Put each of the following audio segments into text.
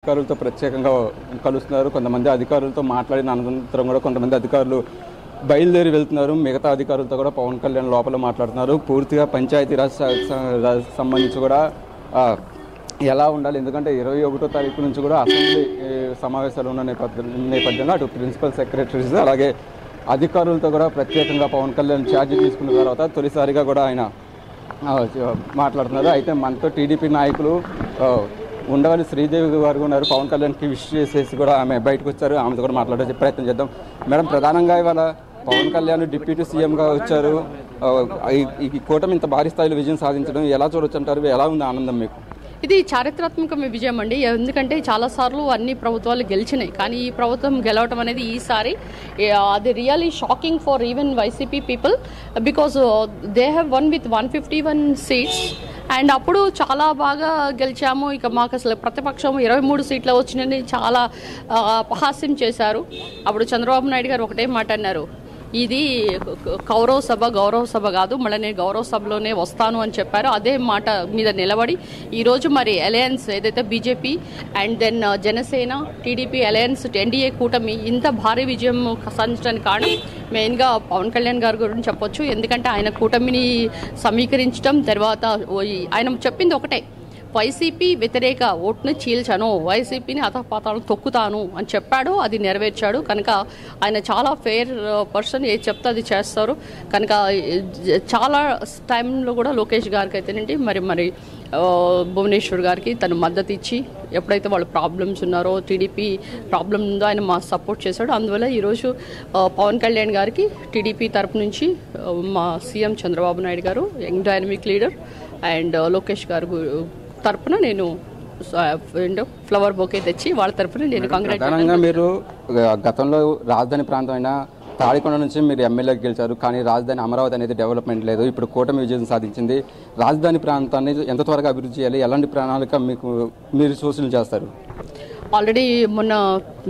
అధికారులతో ప్రత్యేకంగా కలుస్తున్నారు. కొంతమంది అధికారులతో మాట్లాడిన అనంతరం కూడా కొంతమంది అధికారులు బయలుదేరి వెళ్తున్నారు. మిగతా అధికారులతో కూడా పవన్ కళ్యాణ్ లోపల మాట్లాడుతున్నారు. పూర్తిగా పంచాయతీరాజ్ సంబంధించి కూడా ఎలా ఉండాలి, ఎందుకంటే 21వ తారీఖు నుంచి కూడా అసెంబ్లీ సమావేశాలు ఉన్న నేపథ్యంలో అటు ప్రిన్సిపల్ సెక్రటరీస్ అలాగే అధికారులతో కూడా ప్రత్యేకంగా పవన్ కళ్యాణ్ ఛార్జ్ తీసుకున్న తర్వాత తొలిసారిగా కూడా ఆయన మాట్లాడుతున్నారు. అయితే మనతో టీడీపీ నాయకులు ఉండవల్లి శ్రీదేవి గారు ఉన్నారు. పవన్ కళ్యాణ్కి విష్ చేసేసి కూడా ఆమె బయటకు వచ్చారు. ఆమెతో కూడా మాట్లాడే ప్రయత్నం చేద్దాం. మేడం, ప్రధానంగా ఇవాళ పవన్ కళ్యాణ్ డిప్యూటీ సీఎంగా వచ్చారు. ఈ కూటమి ఇంత భారీ స్థాయిలో విజయం సాధించడం ఎలా చూడొచ్చు అంటారు? ఎలా ఉంది ఆనందం మీకు? ఇది చారిత్రాత్మక విజయం అండి. ఎందుకంటే చాలాసార్లు అన్ని ప్రభుత్వాలు గెలిచినాయి, కానీ ఈ ప్రభుత్వం గెలవటం అనేది ఈసారి అది really shocking for even YCP people, because they have one with 151 seats. And అప్పుడు చాలా బాగా గెలిచాము, ఇక మాకు అసలు ప్రతిపక్షం 23 సీట్లు వచ్చినాయని చాలా అపహాస్యం చేశారు. అప్పుడు చంద్రబాబు నాయుడు గారు ఒకటే మాట అన్నారు, ఇది గౌరవ సభ కాదు, మళ్ళీ నేను గౌరవ సభలోనే వస్తాను అని చెప్పారు. అదే మాట మీద నిలబడి ఈరోజు మరి అలయన్స్ ఏదైతే BJP and then Janasena TDP alliance NDA కూటమి ఇంత భారీ విజయం సాధించడానికి కారణం మెయిన్గా పవన్ కళ్యాణ్ గారి గురించి చెప్పొచ్చు. ఎందుకంటే ఆయన కూటమిని సమీకరించడం తర్వాత ఆయన చెప్పింది ఒకటే, వైసీపీ వ్యతిరేక ఓటును చీల్చను, వైసీపీని అతపాతాలను తొక్కుతాను అని చెప్పాడు. అది నెరవేర్చాడు. కనుక ఆయన చాలా ఫెయిర్ పర్సన్, ఏది చెప్తే అది చేస్తారు. కనుక చాలా టైంలో కూడా లోకేష్ గారికి అయితేనండి మరి భువనేశ్వర్ గారికి తను మద్దతు ఇచ్చి ఎప్పుడైతే వాళ్ళు ప్రాబ్లమ్స్ ఉన్నారో, టీడీపీ ప్రాబ్లం ఉందో ఆయన మా సపోర్ట్ చేశాడు. అందువల్ల ఈరోజు పవన్ కళ్యాణ్ గారికి టీడీపీ తరపు నుంచి మా సీఎం చంద్రబాబు నాయుడు గారు, young dynamic leader and Lokesh గారు తరపున నేను ఫ్లవర్ బొకే తెచ్చి వాళ్ళ తరపున నేను ప్రధానంగా మీరు గతంలో రాజధాని ప్రాంతం అయినా తాడికొండ నుంచి మీరు ఎమ్మెల్యేకి గెలిచారు, కానీ రాజధాని అమరావతి అనేది డెవలప్మెంట్ లేదు. ఇప్పుడు కూటమి విజయం సాధించింది. రాజధాని ప్రాంతాన్ని ఎంత త్వరగా అభివృద్ధి చేయాలి, ఎలాంటి ప్రణాళిక మీరు సూచన చేస్తారు? ఆల్రెడీ మొన్న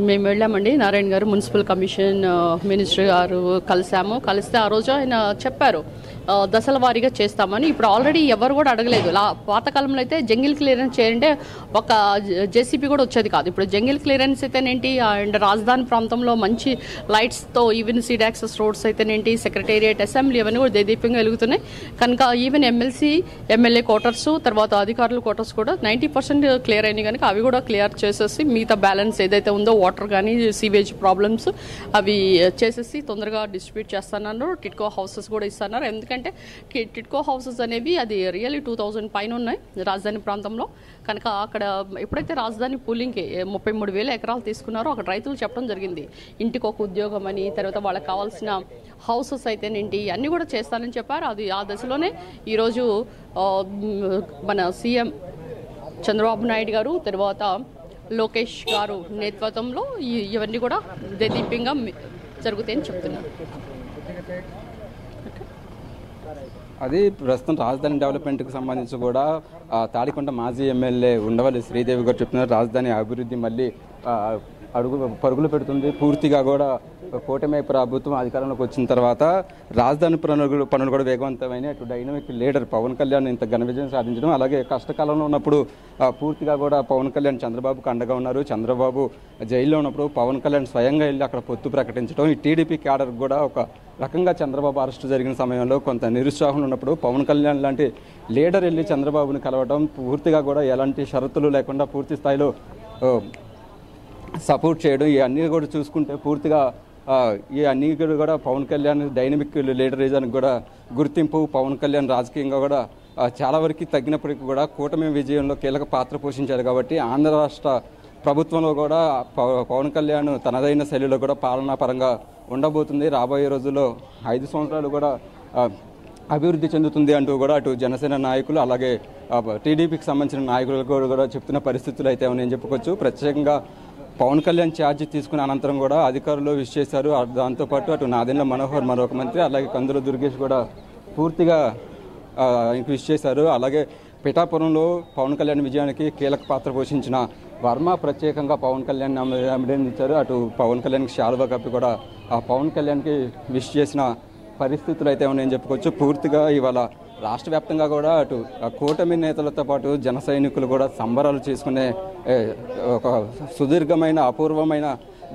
మేము వెళ్ళామండి, నారాయణ గారు మున్సిపల్ కమిషన్ మినిస్టర్ గారు కలిస్తే ఆ రోజు ఆయన చెప్పారు దశల వారీగా చేస్తామని. ఇప్పుడు ఆల్రెడీ ఎవరు కూడా అడగలేదు. పాతకాలంలో అయితే జంగిల్ క్లియరెన్స్ చేయాలంటే ఒక జేసీబీ కూడా వచ్చేది కాదు. ఇప్పుడు జంగిల్ క్లియరెన్స్ అయితేనేంటి, అండ్ రాజధాని ప్రాంతంలో మంచి లైట్స్తో ఈవెన్ సీడ్ యాక్సెస్ రోడ్స్ అయితేనేంటి, సెక్రటేరియట్, అసెంబ్లీ అవన్నీ కూడా దేదీప్యంగా వెలుగుతున్నాయి. కనుక ఈవెన్ ఎమ్మెల్యే క్వార్టర్స్ తర్వాత అధికారుల క్వార్టర్స్ కూడా 90% క్లియర్ అయినాయి. కనుక అవి కూడా క్లియర్ చేసేసి మిగతా బ్యాలెన్స్ ఏదైతే ఉందో వాటర్ కానీ సీవేజ్ ప్రాబ్లమ్స్ అవి చేసేసి తొందరగా డిస్ట్రిబ్యూట్ చేస్తున్నారు. టిట్కో హౌసెస్ కూడా ఇస్తున్నారు. ఎందుకంటే టిట్కో హౌసెస్ అనేవి అది రియల్లీ 2000 పైన ఉన్నాయి రాజధాని ప్రాంతంలో. కనుక అక్కడ ఎప్పుడైతే రాజధాని పూలింగ్కి 33,000 ఎకరాలు తీసుకున్నారో అక్కడ రైతులు చెప్పడం జరిగింది, ఇంటికి ఒక ఉద్యోగం అని, తర్వాత వాళ్ళకి కావాల్సిన హౌసెస్ అయితేనేంటి అన్నీ కూడా చేస్తానని చెప్పారు. అది ఆ దశలోనే ఈరోజు మన సీఎం చంద్రబాబు నాయుడు గారు తర్వాత లోకేష్ గారు నేతృత్వంలో ఇవన్నీ కూడా దేదీప్యంగా జరుగుతాయని చెప్తున్నారు. అది ప్రస్తుతం రాజధాని డెవలప్మెంట్కి సంబంధించి కూడా తాడికొండ మాజీ ఎమ్మెల్యే ఉండవల్లి శ్రీదేవి గారు చెప్తున్నారు, రాజధాని అభివృద్ధి మళ్ళీ పరుగులు పెడుతుంది. పూర్తిగా కూడా కూటమి ప్రభుత్వం అధికారంలోకి వచ్చిన తర్వాత రాజధాని పనులు కూడా వేగవంతమైన అటు డైనమిక్ లీడర్ పవన్ కళ్యాణ్ ఇంత ఘన విజయం సాధించడం, అలాగే కష్టకాలంలో ఉన్నప్పుడు పూర్తిగా కూడా పవన్ కళ్యాణ్ చంద్రబాబుకు అండగా ఉన్నారు. చంద్రబాబు జైల్లో ఉన్నప్పుడు పవన్ కళ్యాణ్ స్వయంగా వెళ్ళి అక్కడ పొత్తు ప్రకటించడం, ఈ టీడీపీ క్యాడర్ కూడా ఒక రకంగా చంద్రబాబు అరెస్టు జరిగిన సమయంలో కొంత నిరుత్సాహం ఉన్నప్పుడు పవన్ కళ్యాణ్ లాంటి లీడర్ వెళ్ళి చంద్రబాబుని కలవడం, పూర్తిగా కూడా ఎలాంటి షరతులు లేకుండా పూర్తి స్థాయిలో సపోర్ట్ చేయడం, ఇవన్నీ కూడా చూసుకుంటే పూర్తిగా ఈ అన్నీ కూడా పవన్ కళ్యాణ్ డైనమిక్ లీడరిజానికి కూడా గుర్తింపు. పవన్ కళ్యాణ్ రాజకీయంగా కూడా చాలా వరకు తగ్గినప్పటికీ కూడా కూటమి విజయంలో కీలక పాత్ర పోషించారు. కాబట్టి ఆంధ్ర రాష్ట్ర ప్రభుత్వంలో కూడా పవన్ కళ్యాణ్ తనదైన శైలిలో కూడా పాలనా పరంగా ఉండబోతుంది. రాబోయే రోజుల్లో 5 సంవత్సరాలు కూడా అభివృద్ధి చెందుతుంది అంటూ కూడా అటు జనసేన నాయకులు అలాగే టీడీపీకి సంబంధించిన నాయకులు కూడా చెప్తున్న పరిస్థితులు అయితే నేను చెప్పుకోవచ్చు. ప్రత్యేకంగా పవన్ కళ్యాణ్ ఛార్జ్ తీసుకున్న అనంతరం కూడా అధికారులు విష్ చేశారు. దాంతోపాటు అటు నాదెండ్ల మనోహర్ మరొక మంత్రి అలాగే కందుల దుర్గేష్ కూడా పూర్తిగా విష్ చేశారు. అలాగే పిఠాపురంలో పవన్ కళ్యాణ్ విజయానికి కీలక పాత్ర పోషించిన వర్మ ప్రత్యేకంగా పవన్ కళ్యాణ్ అభినందించారు. అటు పవన్ కళ్యాణ్కి శాలువా కప్పి కూడా ఆ పవన్ కళ్యాణ్కి విష్ చేసిన పరిస్థితులు అయితే నేను చెప్పుకోవచ్చు. పూర్తిగా ఇవాళ రాష్ట్ర వ్యాప్తంగా కూడా అటు కూటమి నేతలతో పాటు జన సైనికులు కూడా సంబరాలు చేసుకునే ఒక సుదీర్ఘమైన అపూర్వమైన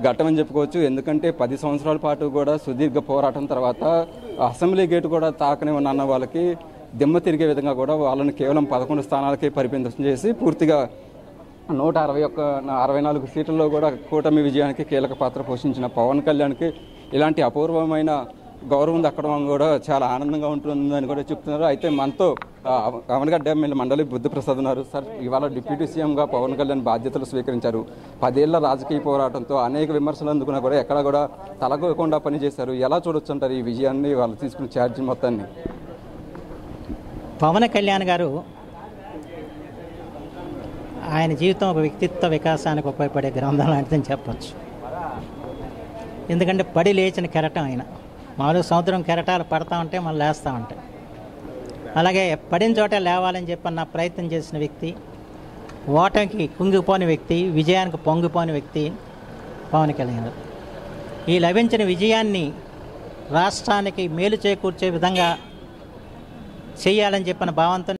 ఘట్టం అని చెప్పుకోవచ్చు. ఎందుకంటే 10 సంవత్సరాల పాటు కూడా సుదీర్ఘ పోరాటం తర్వాత అసెంబ్లీ గేటు కూడా తాకని ఉన్న వాళ్ళకి దిమ్మ తిరిగే విధంగా కూడా వాళ్ళని కేవలం 11 స్థానాలకే పరిమితం చేసి పూర్తిగా 164 సీట్లలో కూడా కూటమి విజయానికి కీలక పాత్ర పోషించిన పవన్ కళ్యాణ్కి ఇలాంటి అపూర్వమైన గౌరవం దక్కడం కూడా చాలా ఆనందంగా ఉంటుందని కూడా చెప్తున్నారు. అయితే మనతో అవనగడ్డ ఎమ్మెల్యే మండలి బుద్ధప్రసాద్ ఉన్నారు. సార్, ఇవాళ డిప్యూటీ సీఎంగా పవన్ కళ్యాణ్ బాధ్యతలు స్వీకరించారు. 10 ఏళ్ల రాజకీయ పోరాటంతో అనేక విమర్శలు అందుకున్నా కూడా ఎక్కడ కూడా తలగొకుండా పనిచేశారు. ఎలా చూడొచ్చు అంటారు ఈ విజయాన్ని, వాళ్ళు తీసుకున్న ఛార్జీ మొత్తాన్ని? పవన్ కళ్యాణ్ గారు ఆయన జీవితం ఒక వ్యక్తిత్వ వికాసానికి ఉపయోగపడే గ్రంథం లాంటిదని చెప్పచ్చు. ఎందుకంటే పడి లేచిన కెరటం ఆయన. మామూలుగా సముద్రం కెరటాలు పడతా ఉంటే మళ్ళీ లేస్తూ ఉంటాయి. అలాగే పడిన చోట లేవాలని చెప్పన్న ప్రయత్నం చేసిన వ్యక్తి, ఓటమికి కుంగిపోని వ్యక్తి, విజయానికి పొంగిపోని వ్యక్తి పవన్ కళ్యాణ్. ఈ లభించిన విజయాన్ని రాష్ట్రానికి మేలు చేకూర్చే విధంగా చేయాలని చెప్పిన భావంతో